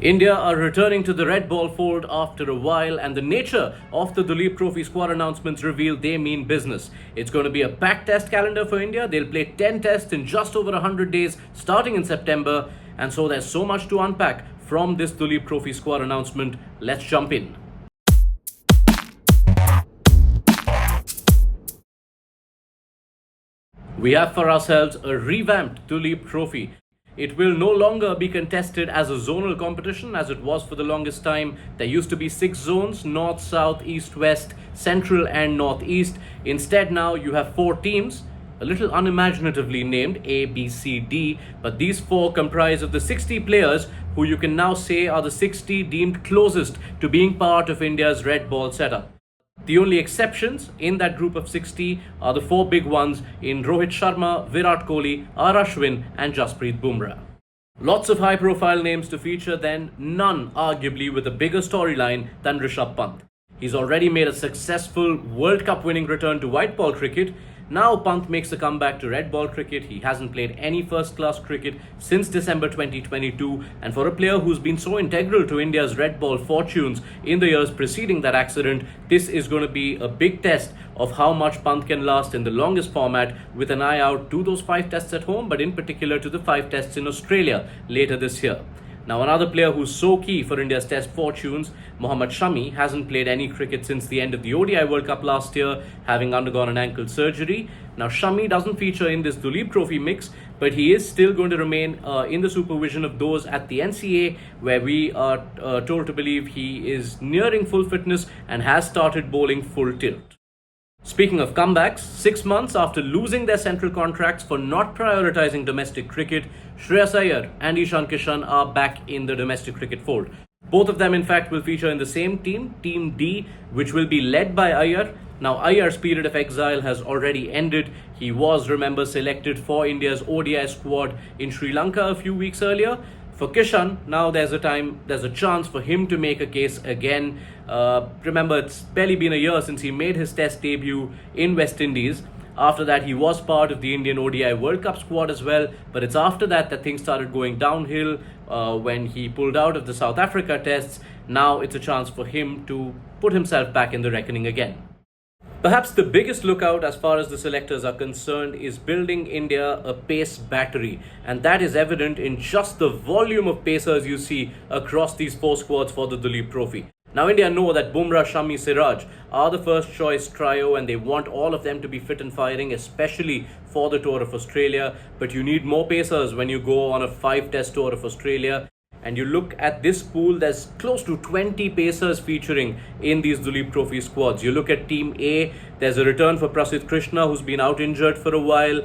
India are returning to the red ball fold after a while, and the nature of the Duleep Trophy squad announcements reveal they mean business. It's going to be a packed test calendar for India. They'll play 10 tests in just over 100 days starting in September, and so there's so much to unpack from this Duleep Trophy squad announcement. Let's jump in. We have for ourselves a revamped Duleep Trophy. It will no longer be contested as a zonal competition as it was for the longest time. There used to be 6 zones: north, south, east, west, central and northeast. Instead now you have 4 teams, a little unimaginatively named A, B, C, D, but these 4 comprise of the 60 players who you can now say are the 60 deemed closest to being part of India's red ball setup. The only exceptions in that group of 60 are the 4 big ones in Rohit, Sharma, Virat, Kohli, Ashwin and Jasprit, Bumrah. Lots of high profile names to feature then, none arguably with a bigger storyline than Rishabh Pant. He's already made a successful World Cup winning return to white ball cricket. Now Pant makes a comeback to red ball cricket. He hasn't played any first class cricket since December 2022, and for a player who's been so integral to India's red ball fortunes in the years preceding that accident, this is going to be a big test of how much Pant can last in the longest format, with an eye out to those 5 tests at home, but in particular to the 5 tests in Australia later this year. Now, another player who's so key for India's test fortunes, Mohammed, hasn't played any cricket since the end of the ODI World Cup last year, having undergone an ankle surgery. Now, Shami doesn't feature in this Duleep Trophy mix, but he is still going to remain in the supervision of those at the NCA, where we are told to believe he is nearing full fitness and has started bowling full tilt. Speaking of comebacks, 6 months after losing their central contracts for not prioritizing domestic cricket, Shreyas, Iyer and Ishan, Kishan are back in the domestic cricket fold. Both of them in fact will feature in the same team, Team D, which will be led by Iyer. Now, Iyer's period of exile has already ended. He was, remember, selected for India's ODI squad in Sri Lanka a few weeks earlier. For Kishan, now there's a chance for him to make a case again. Remember, it's barely been a year since he made his test debut in West Indies. After that, he was part of the Indian ODI World Cup squad as well. But it's after that things started going downhill when he pulled out of the South Africa tests. Now it's a chance for him to put himself back in the reckoning again. Perhaps the biggest lookout as far as the selectors are concerned is building India a pace battery, and that is evident in just the volume of pacers you see across these 4 squads for the Duleep Trophy. Now, India know that Bumrah, Shami, Siraj are the first choice trio, and they want all of them to be fit and firing, especially for the Tour of Australia. But you need more pacers when you go on a 5-test Tour of Australia. And you look at this pool, there's close to 20 pacers featuring in these Duleep Trophy squads. You look at Team A, there's a return for Prasidh Krishna, who's been out injured for a while.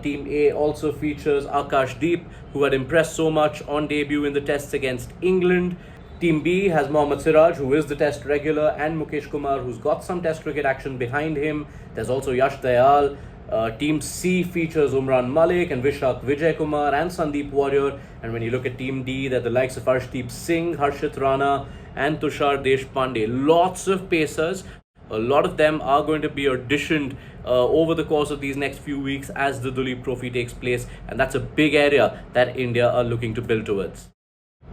Team A also features Akashdeep, who had impressed so much on debut in the tests against England. Team B has Mohammed, who is the test regular, and Mukesh Kumar, who's got some test cricket action behind him. There's also Yash Jha. Team C features Umran Malik and Vishak Vijay Kumar and Sandeep Warrior. And when you look at Team D, they're the likes of Arshdeep Singh, Harshit Rana and Tushar Deshpande. Lots of pacers. A lot of them are going to be auditioned over the course of these next few weeks as the Duleep Trophy takes place. And that's a big area that India are looking to build towards.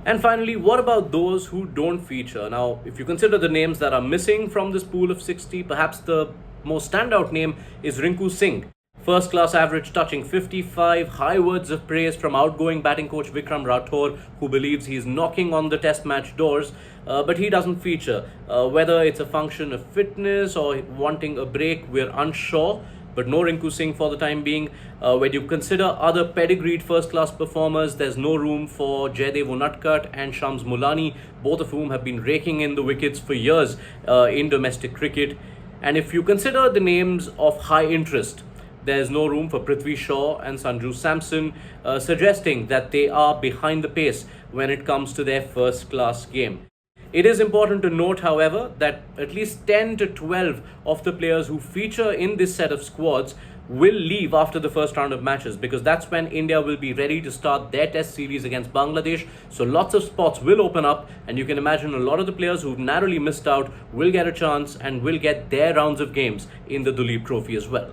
And finally, what about those who don't feature? Now, if you consider the names that are missing from this pool of 60, perhaps the most standout name is Rinku Singh. First class average touching 55, high words of praise from outgoing batting coach Vikram Rathore, who believes he's knocking on the test match doors, but he doesn't feature. Whether it's a function of fitness or wanting a break, we're unsure. But no Rinku Singh for the time being. When you consider other pedigreed first-class performers, there's no room for Jaydev Unadkat and Shams Mulani, both of whom have been raking in the wickets for years in domestic cricket. And if you consider the names of high interest, there's no room for Prithvi Shaw and Sanju Samson, suggesting that they are behind the pace when it comes to their first-class game. It is important to note, however, that at least 10 to 12 of the players who feature in this set of squads will leave after the first round of matches, because that's when India will be ready to start their test series against Bangladesh. So lots of spots will open up, and you can imagine a lot of the players who've narrowly missed out will get a chance and will get their rounds of games in the Duleep Trophy as well.